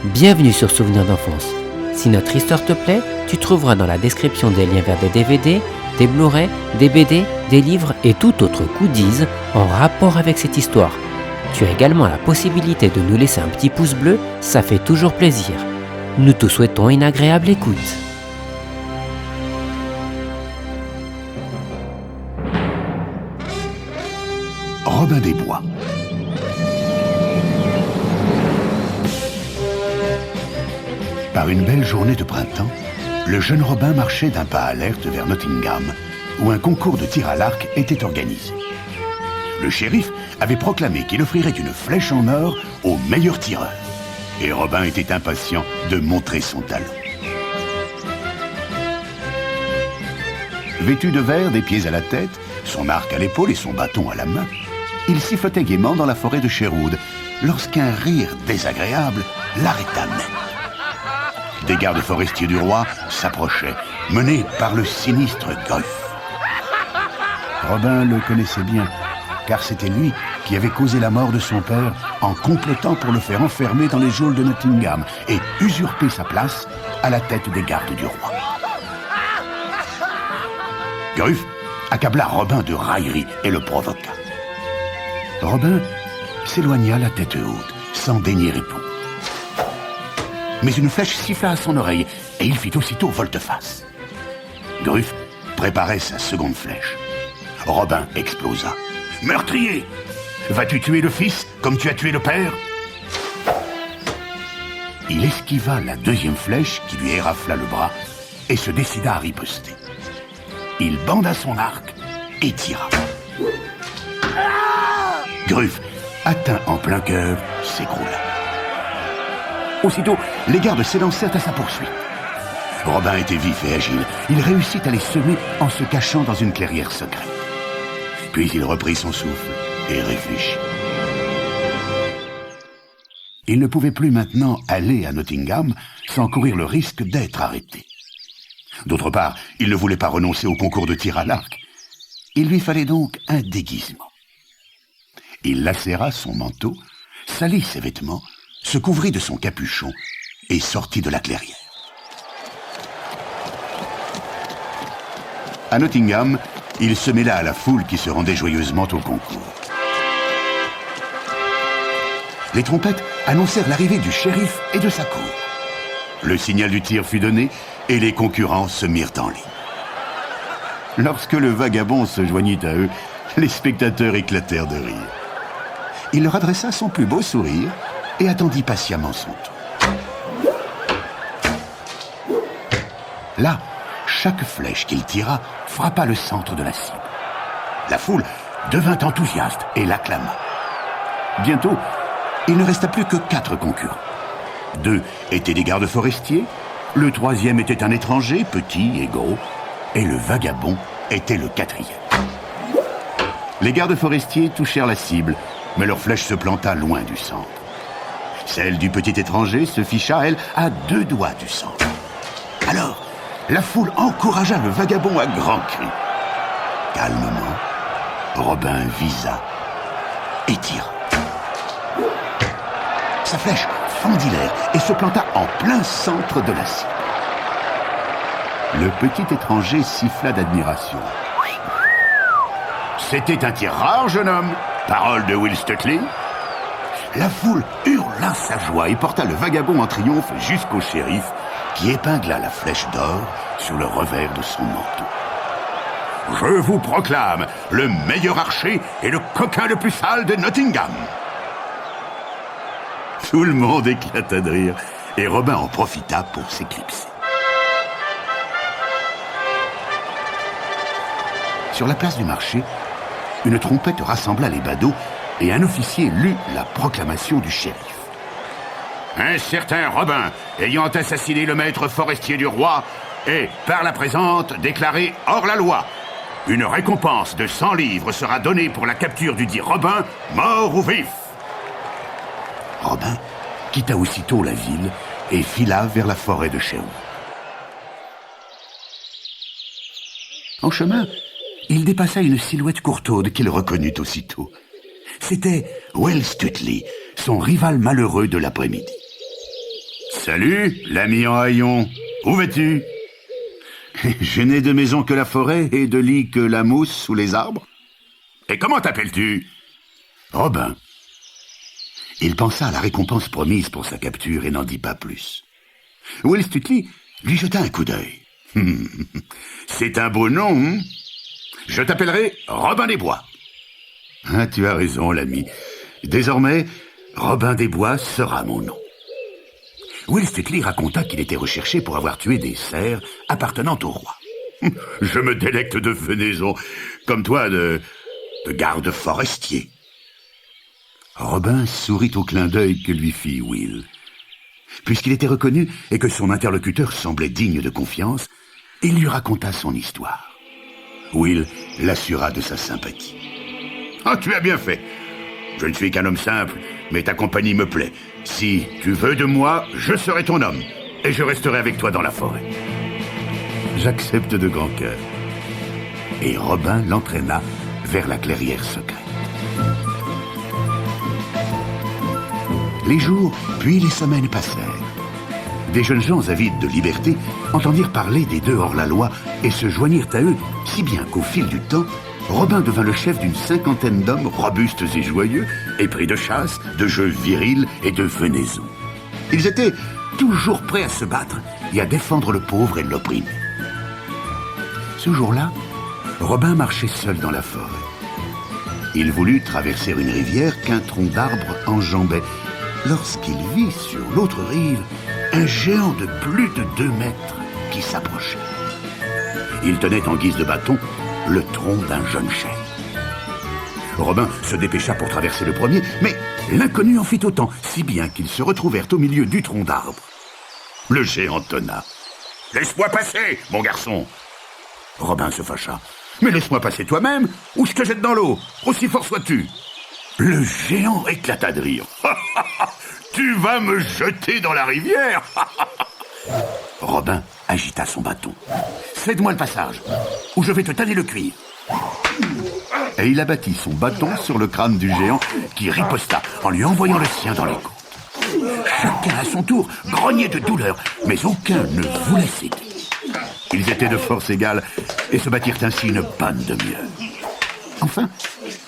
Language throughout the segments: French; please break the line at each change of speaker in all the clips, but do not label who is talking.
Bienvenue sur Souvenirs d'enfance. Si notre histoire te plaît, tu trouveras dans la description des liens vers des DVD, des Blu-ray, des BD, des livres et tout autre goodies en rapport avec cette histoire. Tu as également la possibilité de nous laisser un petit pouce bleu, ça fait toujours plaisir. Nous te souhaitons une agréable écoute.
Robin des Bois. Par une belle journée de printemps, le jeune Robin marchait d'un pas alerte vers Nottingham, où un concours de tir à l'arc était organisé. Le shérif avait proclamé qu'il offrirait une flèche en or au meilleur tireur, et Robin était impatient de montrer son talent. Vêtu de vert des pieds à la tête, son arc à l'épaule et son bâton à la main, il sifflotait gaiement dans la forêt de Sherwood, lorsqu'un rire désagréable l'arrêta net. Des gardes forestiers du roi s'approchaient, menés par le sinistre Gruff. Robin le connaissait bien, car c'était lui qui avait causé la mort de son père en complotant pour le faire enfermer dans les geôles de Nottingham et usurper sa place à la tête des gardes du roi. Gruff accabla Robin de raillerie et le provoqua. Robin s'éloigna la tête haute, sans daigner répondre. Mais une flèche siffla à son oreille, et il fit aussitôt volte-face. Gruff préparait sa seconde flèche. Robin explosa. « Meurtrier! Vas-tu tuer le fils comme tu as tué le père ?» Il esquiva la deuxième flèche qui lui érafla le bras, et se décida à riposter. Il banda son arc et tira. Gruff, atteint en plein cœur, s'écroula. Aussitôt, les gardes s'élancèrent à sa poursuite. Robin était vif et agile. Il réussit à les semer en se cachant dans une clairière secrète. Puis il reprit son souffle et réfléchit. Il ne pouvait plus maintenant aller à Nottingham sans courir le risque d'être arrêté. D'autre part, il ne voulait pas renoncer au concours de tir à l'arc. Il lui fallait donc un déguisement. Il lacéra son manteau, salit ses vêtements, se couvrit de son capuchon et sortit de la clairière. À Nottingham, il se mêla à la foule qui se rendait joyeusement au concours. Les trompettes annoncèrent l'arrivée du shérif et de sa cour. Le signal du tir fut donné et les concurrents se mirent en ligne. Lorsque le vagabond se joignit à eux, les spectateurs éclatèrent de rire. Il leur adressa son plus beau sourire et attendit patiemment son tour. Là, chaque flèche qu'il tira frappa le centre de la cible. La foule devint enthousiaste et l'acclama. Bientôt, il ne resta plus que 4 concurrents. 2 étaient des gardes forestiers, le 3e était un étranger, petit et gros, et le vagabond était le 4e. Les gardes forestiers touchèrent la cible, mais leur flèche se planta loin du centre. Celle du petit étranger se ficha, elle, à 2 doigts du centre. Alors, la foule encouragea le vagabond à grands cris. Calmement, Robin visa et tira. Sa flèche fendit l'air et se planta en plein centre de la cible. Le petit étranger siffla d'admiration. « C'était un tir rare, jeune homme !» Parole de Will Stuteley. La foule hurla sa joie et porta le vagabond en triomphe jusqu'au shérif, qui épingla la flèche d'or sur le revers de son manteau. « Je vous proclame le meilleur archer et le coquin le plus sale de Nottingham !» Tout le monde éclata de rire, et Robin en profita pour s'éclipser. Sur la place du marché, une trompette rassembla les badauds et un officier lut la proclamation du shérif. Un certain Robin, ayant assassiné le maître forestier du roi, est, par la présente, déclaré hors la loi. Une récompense de 100 livres sera donnée pour la capture du dit Robin, mort ou vif. Robin quitta aussitôt la ville et fila vers la forêt de Sherwood. En chemin, il dépassa une silhouette courtaude qu'il reconnut aussitôt. C'était Will Stuteley, son rival malheureux de l'après-midi. Salut, l'ami en haillons. Où vas-tu? Je n'ai de maison que la forêt et de lit que la mousse sous les arbres. Et comment t'appelles-tu? Robin. Il pensa à la récompense promise pour sa capture et n'en dit pas plus. Will Stuteley lui jeta un coup d'œil. C'est un beau nom, hein? Je t'appellerai Robin des Bois. Ah, tu as raison, l'ami. Désormais, Robin des Bois sera mon nom. Will Stuteley raconta qu'il était recherché pour avoir tué des cerfs appartenant au roi. Je me délecte de fenaison, comme toi de garde forestier. Robin sourit au clin d'œil que lui fit Will. Puisqu'il était reconnu et que son interlocuteur semblait digne de confiance, il lui raconta son histoire. Will l'assura de sa sympathie. « Ah, tu as bien fait. Je ne suis qu'un homme simple, mais ta compagnie me plaît. Si tu veux de moi, je serai ton homme, et je resterai avec toi dans la forêt. » J'accepte de grand cœur. Et Robin l'entraîna vers la clairière secrète. Les jours, puis les semaines passèrent. Des jeunes gens avides de liberté entendirent parler des deux hors-la-loi et se joignirent à eux, si bien qu'au fil du temps, Robin devint le chef d'une 50aine d'hommes robustes et joyeux, épris de chasse, de jeux virils et de venaison. Ils étaient toujours prêts à se battre et à défendre le pauvre et l'opprimé. Ce jour-là, Robin marchait seul dans la forêt. Il voulut traverser une rivière qu'un tronc d'arbre enjambait, lorsqu'il vit sur l'autre rive un géant de plus de 2 mètres qui s'approchait. Il tenait en guise de bâton le tronc d'un jeune chêne. Robin se dépêcha pour traverser le premier, mais l'inconnu en fit autant, si bien qu'ils se retrouvèrent au milieu du tronc d'arbre. Le géant tonna. « Laisse-moi passer, mon garçon !» Robin se fâcha. « Mais laisse-moi passer toi-même, ou je te jette dans l'eau, aussi fort sois-tu !» Le géant éclata de rire. « Tu vas me jeter dans la rivière !» Robin agita son bâton. « Cède-moi le passage, ou je vais te tailler le cuir. » Et il abattit son bâton sur le crâne du géant, qui riposta en lui envoyant le sien dans les côtes. Chacun à son tour grognait de douleur, mais aucun ne voulait céder. Ils étaient de force égale et se battirent ainsi une bonne demi-heure. Enfin,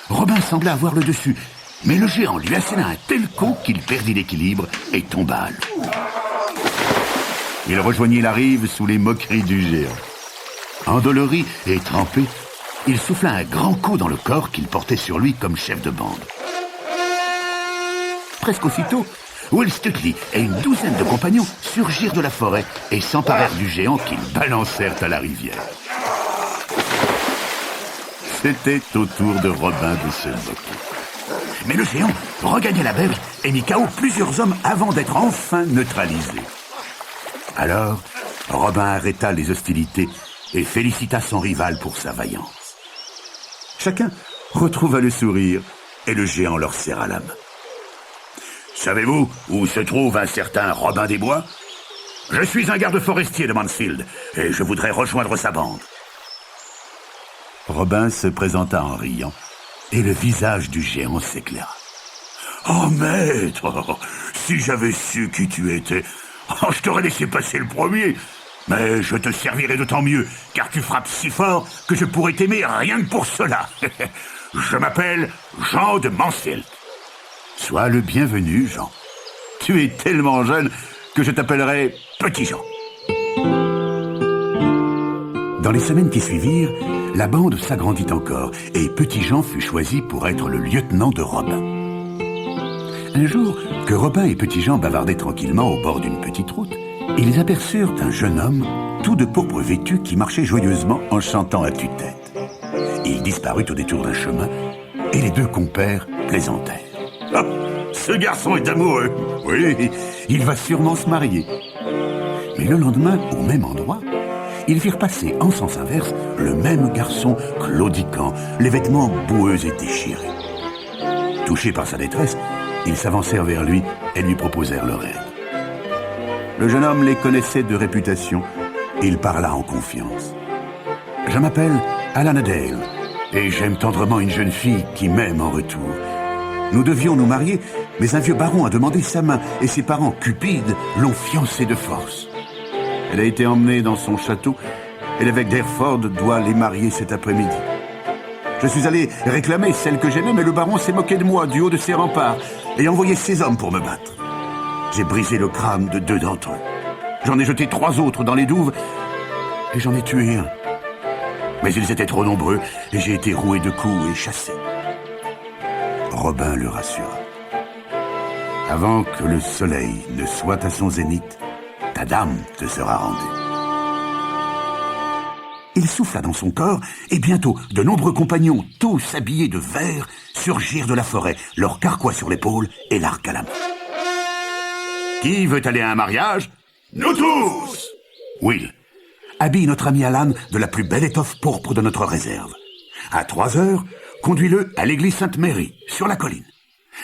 Robin semblait avoir le dessus, mais le géant lui asséna un tel coup qu'il perdit l'équilibre et tomba à l'eau. Il rejoignit la rive sous les moqueries du géant. Endolori et trempé, il souffla un grand coup dans le corps qu'il portait sur lui comme chef de bande. Presque aussitôt, Will Stuteley et une douzaine de compagnons surgirent de la forêt et s'emparèrent du géant qu'ils balancèrent à la rivière. C'était au tour de Robin de se moquer. Mais le géant regagna la berge et mit KO plusieurs hommes avant d'être enfin neutralisé. Alors, Robin arrêta les hostilités et félicita son rival pour sa vaillance. Chacun retrouva le sourire et le géant leur serra la main. « Savez-vous où se trouve un certain Robin des Bois? Je suis un garde forestier de Mansfield et je voudrais rejoindre sa bande. » Robin se présenta en riant et le visage du géant s'éclaira. « Oh maître, si j'avais su qui tu étais, je t'aurais laissé passer le premier. Mais je te servirai d'autant mieux, car tu frappes si fort que je pourrais t'aimer rien que pour cela. Je m'appelle Jean de Mansfield. » « Sois le bienvenu, Jean. Tu es tellement jeune que je t'appellerai Petit Jean. » Dans les semaines qui suivirent, la bande s'agrandit encore et Petit Jean fut choisi pour être le lieutenant de Robin. Un jour, que Robin et Petit Jean bavardaient tranquillement au bord d'une petite route, ils aperçurent un jeune homme, tout de pourpre vêtu, qui marchait joyeusement en chantant à tue-tête. Il disparut au détour d'un chemin et les deux compères plaisantèrent. « Ah, ce garçon est amoureux. Oui, il va sûrement se marier. » Mais le lendemain, au même endroit, ils virent passer en sens inverse le même garçon claudiquant, les vêtements boueux et déchirés. Touchés par sa détresse, ils s'avancèrent vers lui et lui proposèrent leur aide. Le jeune homme les connaissait de réputation et il parla en confiance. « Je m'appelle Alan Dale et j'aime tendrement une jeune fille qui m'aime en retour. Nous devions nous marier, mais un vieux baron a demandé sa main et ses parents, cupides, l'ont fiancée de force. Elle a été emmenée dans son château et l'évêque d'Hereford doit les marier cet après-midi. Je suis allé réclamer celle que j'aimais, mais le baron s'est moqué de moi du haut de ses remparts et a envoyé ses hommes pour me battre. J'ai brisé le crâne de 2 d'entre eux. J'en ai jeté 3 autres dans les douves et j'en ai tué un. Mais ils étaient trop nombreux et j'ai été roué de coups et chassé. Robin le rassura. Avant que le soleil ne soit à son zénith, ta dame te sera rendue. Il souffla dans son corps, et bientôt, de nombreux compagnons, tous habillés de vert, surgirent de la forêt, leur carquois sur l'épaule et l'arc à la main. Qui veut aller à un mariage? Nous tous! Will, habille notre ami Alan de la plus belle étoffe pourpre de notre réserve. À 3 heures, conduis-le à l'église Sainte-Mary, sur la colline.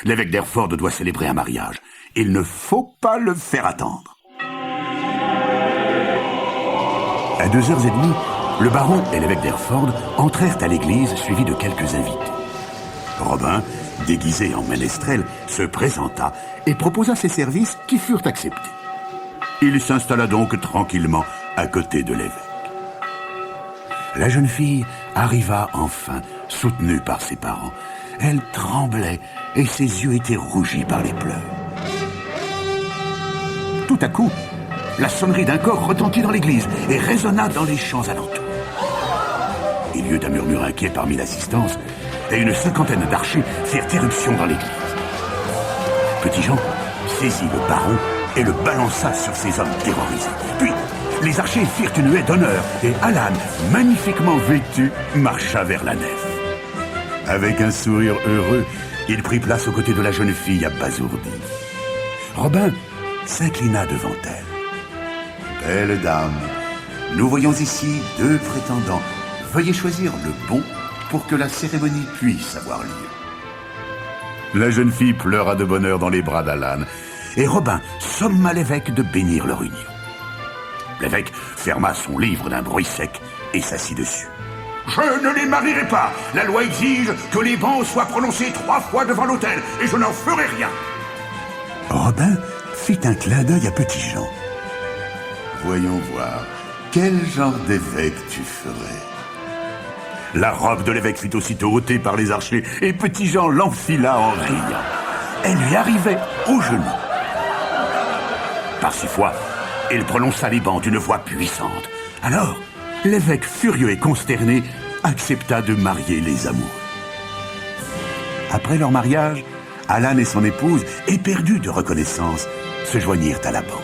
L'évêque d'Hereford doit célébrer un mariage. Il ne faut pas le faire attendre. À 2h30, le baron et l'évêque d'Hereford entrèrent à l'église suivis de quelques invités. Robin, déguisé en ménestrel, se présenta et proposa ses services qui furent acceptés. Il s'installa donc tranquillement à côté de l'évêque. La jeune fille arriva enfin, soutenue par ses parents. Elle tremblait et ses yeux étaient rougis par les pleurs. Tout à coup, la sonnerie d'un cor retentit dans l'église et résonna dans les champs alentours. Il y eut un murmure inquiet parmi l'assistance et une 50aine d'archers firent éruption dans l'église. Petit Jean saisit le baron et le balança sur ses hommes terrorisés. Puis, les archers firent une haie d'honneur et Alan, magnifiquement vêtu, marcha vers la nef. Avec un sourire heureux, il prit place aux côtés de la jeune fille abasourdie. Robin s'inclina devant elle. Belle dame, nous voyons ici 2 prétendants. Veuillez choisir le bon pour que la cérémonie puisse avoir lieu. La jeune fille pleura de bonheur dans les bras d'Alan, et Robin somma l'évêque de bénir leur union. L'évêque ferma son livre d'un bruit sec et s'assit dessus. Je ne les marierai pas. La loi exige que les bans soient prononcés 3 fois devant l'autel, et je n'en ferai rien. Robin fit un clin d'œil à Petit Jean. Voyons voir, quel genre d'évêque tu ferais? La robe de l'évêque fut aussitôt ôtée par les archers, et Petit Jean l'enfila en riant. Elle lui arrivait aux genoux. Par 6 fois, il prononça les bans d'une voix puissante. Alors, l'évêque, furieux et consterné, accepta de marier les amoureux. Après leur mariage, Alan et son épouse, éperdus de reconnaissance, se joignirent à la bande.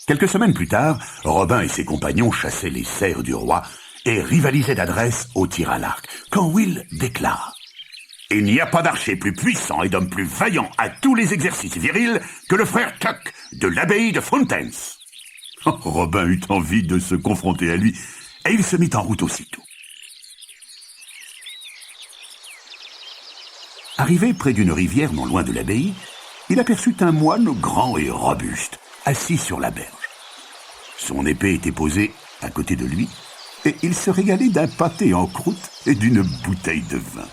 Quelques semaines plus tard, Robin et ses compagnons chassaient les cerfs du roi et rivalisaient d'adresse au tir à l'arc, quand Will déclara « Il n'y a pas d'archer plus puissant et d'homme plus vaillant à tous les exercices virils que le frère Tuck de l'abbaye de Fountains. » Robin eut envie de se confronter à lui, et il se mit en route aussitôt. Arrivé près d'une rivière non loin de l'abbaye, il aperçut un moine grand et robuste, assis sur la berge. Son épée était posée à côté de lui, et il se régalait d'un pâté en croûte et d'une bouteille de vin.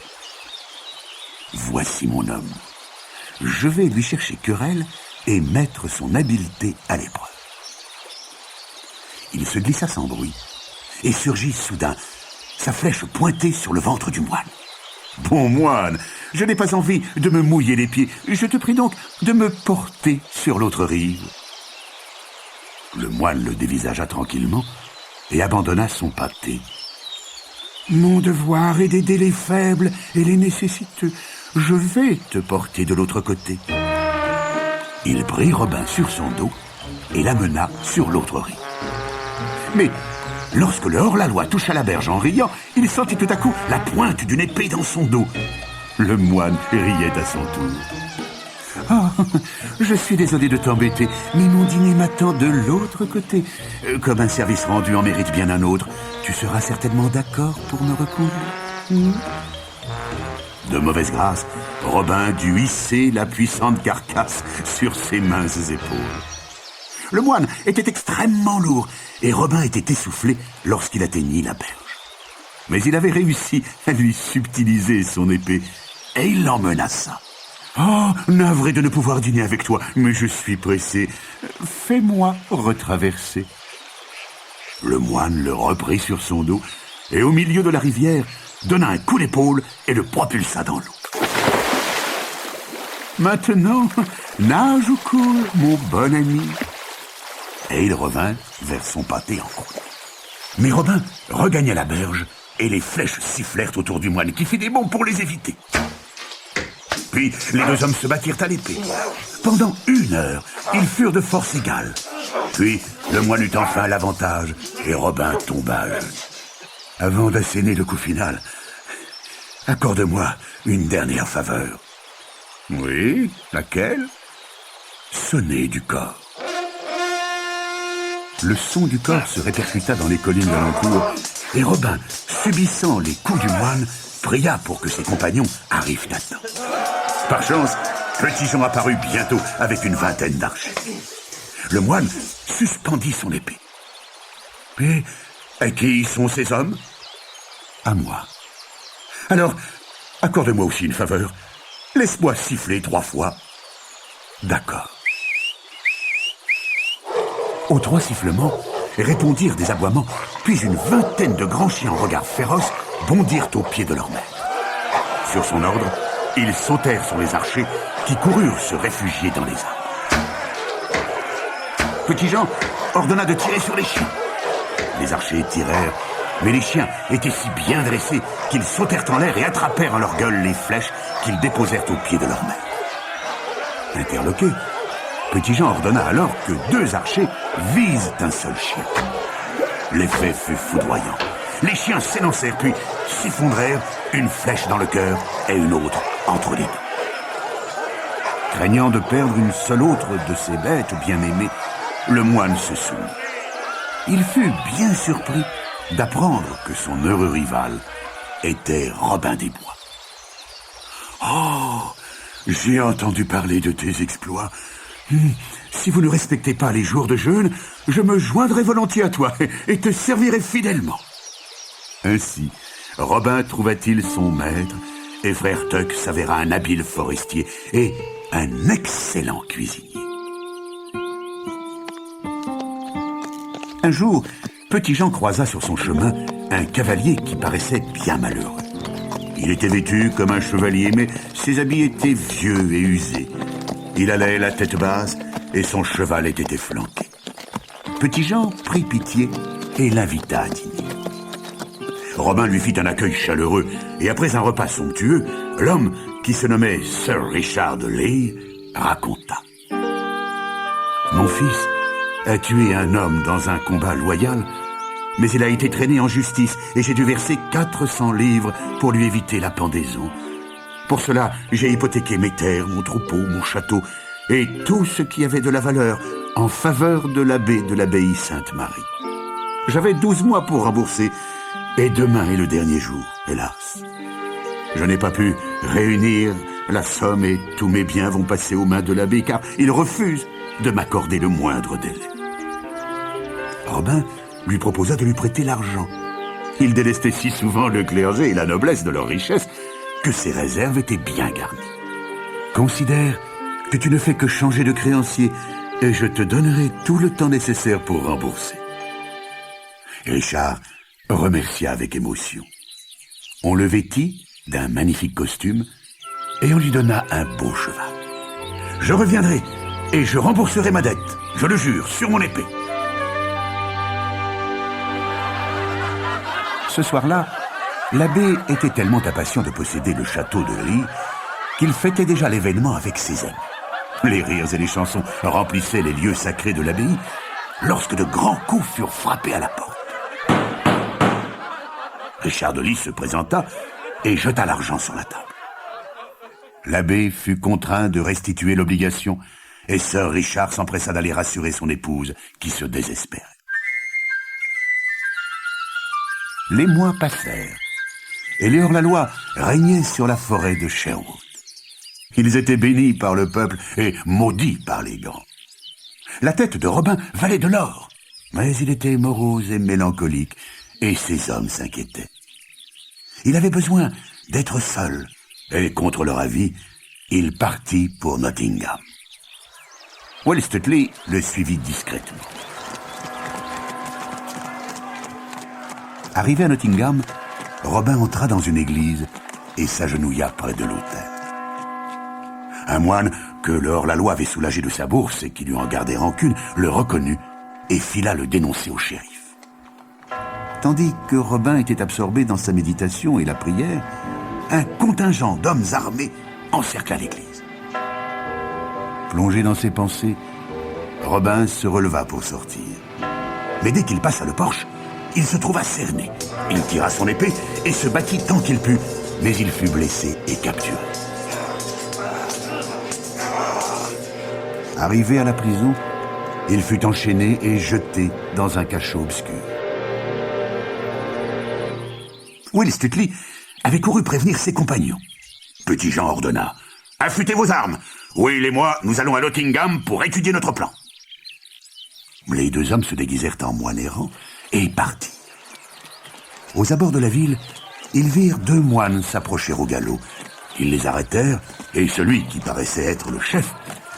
« Voici mon homme. Je vais lui chercher querelle et mettre son habileté à l'épreuve. » Il se glissa sans bruit et surgit soudain, sa flèche pointée sur le ventre du moine. « Bon moine, je n'ai pas envie de me mouiller les pieds. Je te prie donc de me porter sur l'autre rive. » Le moine le dévisagea tranquillement et abandonna son pâté. « Mon devoir est d'aider les faibles et les nécessiteux. Je vais te porter de l'autre côté. » Il prit Robin sur son dos et l'amena sur l'autre rive. Mais lorsque le hors-la-loi toucha la berge en riant, il sentit tout à coup la pointe d'une épée dans son dos. Le moine riait à son tour. « Oh, je suis désolé de t'embêter, mais mon dîner m'attend de l'autre côté. Comme un service rendu en mérite bien un autre, tu seras certainement d'accord pour me reconduire. » De mauvaise grâce, Robin dut hisser la puissante carcasse sur ses minces épaules. Le moine était extrêmement lourd, et Robin était essoufflé lorsqu'il atteignit la berge. Mais il avait réussi à lui subtiliser son épée, et il l'en menaça. « Oh, navré de ne pouvoir dîner avec toi, mais je suis pressé. Fais-moi retraverser. » Le moine le reprit sur son dos, et au milieu de la rivière, donna un coup d'épaule et le propulsa dans l'eau. « Maintenant, nage ou coule, mon bon ami. » Et il revint vers son pâté en croix. Mais Robin regagna la berge, et les flèches sifflèrent autour du moine, qui fit des bonds pour les éviter. Puis les deux hommes se battirent à l'épée. Pendant 1 heure, ils furent de force égale. Puis le moine eut enfin l'avantage, et Robin tomba à genoux. Avant d'asséner le coup final, accorde-moi une dernière faveur. Oui, laquelle? Sonner du corps. Le son du corps se répercuta dans les collines d'alentour, et Robin, subissant les coups du moine, pria pour que ses compagnons arrivent à temps. Par chance, Petit Jean apparut bientôt avec une 20aine d'archers. Le moine suspendit son épée. « Et à qui sont ces hommes ?»« À moi. »« Alors, accorde-moi aussi une faveur. Laisse-moi siffler 3 fois. »« D'accord. » Aux 3 sifflements, répondirent des aboiements, puis une 20aine de grands chiens en regard féroce bondirent aux pieds de leur maître. Sur son ordre, ils sautèrent sur les archers qui coururent se réfugier dans les arbres. Petit Jean ordonna de tirer sur les chiens. Les archers tirèrent, mais les chiens étaient si bien dressés qu'ils sautèrent en l'air et attrapèrent à leur gueule les flèches qu'ils déposèrent aux pieds de leur maître. Interloqué, Petit Jean ordonna alors que 2 archers visent un seul chien. L'effet fut foudroyant. Les chiens s'élancèrent puis s'effondrèrent, une flèche dans le cœur et une autre entre les deux. Craignant de perdre une seule autre de ses bêtes bien-aimées, le moine se soumit. Il fut bien surpris d'apprendre que son heureux rival était Robin des Bois. « Oh, j'ai entendu parler de tes exploits. Si vous ne respectez pas les jours de jeûne, je me joindrai volontiers à toi et te servirai fidèlement. » Ainsi, Robin trouva-t-il son maître, et frère Tuck s'avéra un habile forestier et un excellent cuisinier. Un jour, Petit Jean croisa sur son chemin un cavalier qui paraissait bien malheureux. Il était vêtu comme un chevalier, mais ses habits étaient vieux et usés. Il allait la tête basse et son cheval était efflanqué. Petit Jean prit pitié et l'invita à dîner. Robin lui fit un accueil chaleureux, et après un repas somptueux, l'homme, qui se nommait Sir Richard de Lea, raconta. « Mon fils a tué un homme dans un combat loyal, mais il a été traîné en justice, et j'ai dû verser 400 livres pour lui éviter la pendaison. Pour cela, j'ai hypothéqué mes terres, mon troupeau, mon château, et tout ce qui avait de la valeur en faveur de l'abbé de l'abbaye Sainte-Marie. J'avais 12 mois pour rembourser, et demain est le dernier jour, hélas. Je n'ai pas pu réunir la somme et tous mes biens vont passer aux mains de l'abbé car il refuse de m'accorder le moindre délai. » Robin lui proposa de lui prêter l'argent. Il délestait si souvent le clergé et la noblesse de leur richesse que ses réserves étaient bien garnies. « Considère que tu ne fais que changer de créancier et je te donnerai tout le temps nécessaire pour rembourser. » Richard remercia avec émotion. On le vêtit d'un magnifique costume et on lui donna un beau cheval. « Je reviendrai et je rembourserai ma dette, je le jure, sur mon épée. » Ce soir-là, l'abbé était tellement impatient de posséder le château de Lea qu'il fêtait déjà l'événement avec ses amis. Les rires et les chansons remplissaient les lieux sacrés de l'abbaye lorsque de grands coups furent frappés à la porte. Richard de Lea se présenta et jeta l'argent sur la table. L'abbé fut contraint de restituer l'obligation et Sir Richard s'empressa d'aller rassurer son épouse qui se désespérait. Les mois passèrent et les hors-la-loi régnaient sur la forêt de Sherwood. Ils étaient bénis par le peuple et maudits par les grands. La tête de Robin valait de l'or, mais il était morose et mélancolique, et ses hommes s'inquiétaient. Il avait besoin d'être seul, et contre leur avis, il partit pour Nottingham. Will Stuteley le suivit discrètement. Arrivé à Nottingham, Robin entra dans une église et s'agenouilla près de l'autel. Un moine, que le hors-la-loi avait soulagé de sa bourse et qui lui en gardait rancune, le reconnut et fila le dénoncer au shérif. Tandis que Robin était absorbé dans sa méditation et la prière, un contingent d'hommes armés encercla l'église. Plongé dans ses pensées, Robin se releva pour sortir. Mais dès qu'il passa le porche, il se trouva cerné. Il tira son épée et se battit tant qu'il put, mais il fut blessé et capturé. Arrivé à la prison, il fut enchaîné et jeté dans un cachot obscur. Will Stuteley avait couru prévenir ses compagnons. Petit Jean ordonna « Affûtez vos armes. Will et moi, nous allons à Nottingham pour étudier notre plan. » Les deux hommes se déguisèrent en moines errants et partirent. Aux abords de la ville, ils virent deux moines s'approcher au galop. Ils les arrêtèrent et celui qui paraissait être le chef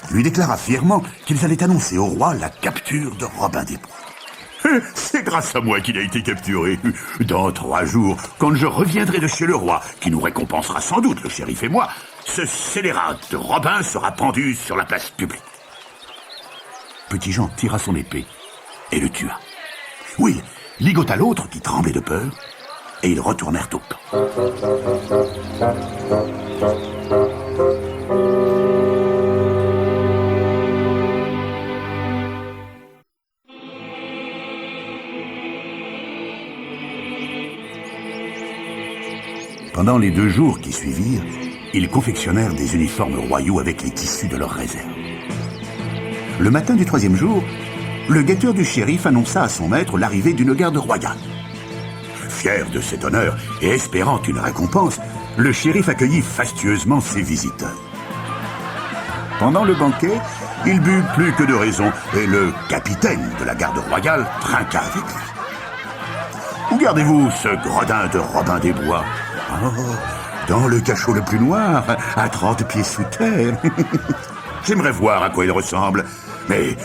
lui déclara fièrement qu'ils allaient annoncer au roi la capture de Robin des Bois. « C'est grâce à moi qu'il a été capturé. Dans 3 jours, quand je reviendrai de chez le roi, qui nous récompensera sans doute, le shérif et moi, ce scélérat de Robin sera pendu sur la place publique. » Petit Jean tira son épée et le tua. Will ligota l'autre qui tremblait de peur et ils retournèrent au camp. Pendant les 2 jours qui suivirent, ils confectionnèrent des uniformes royaux avec les tissus de leurs réserves. Le matin du 3e jour, le guetteur du shérif annonça à son maître l'arrivée d'une garde royale. Fier de cet honneur et espérant une récompense, le shérif accueillit fastueusement ses visiteurs. Pendant le banquet, il but plus que de raison et le capitaine de la garde royale trinqua avec lui. Où gardez-vous ce gredin de Robin des Bois ? Oh, dans le cachot le plus noir, à 30 pieds sous terre. J'aimerais voir à quoi il ressemble, mais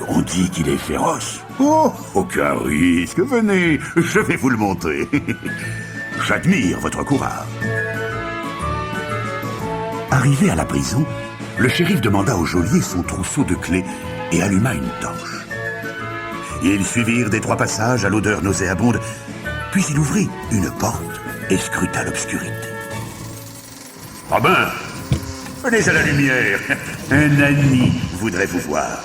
on dit qu'il est féroce. Oh, aucun risque, venez, je vais vous le montrer. J'admire votre courage. Arrivé à la prison, le shérif demanda au geôlier son trousseau de clés et alluma une torche. Ils suivirent des 3 passages à l'odeur nauséabonde, puis il ouvrit une porte et scruta l'obscurité. « Robin, venez à la lumière. Un ami voudrait vous voir. »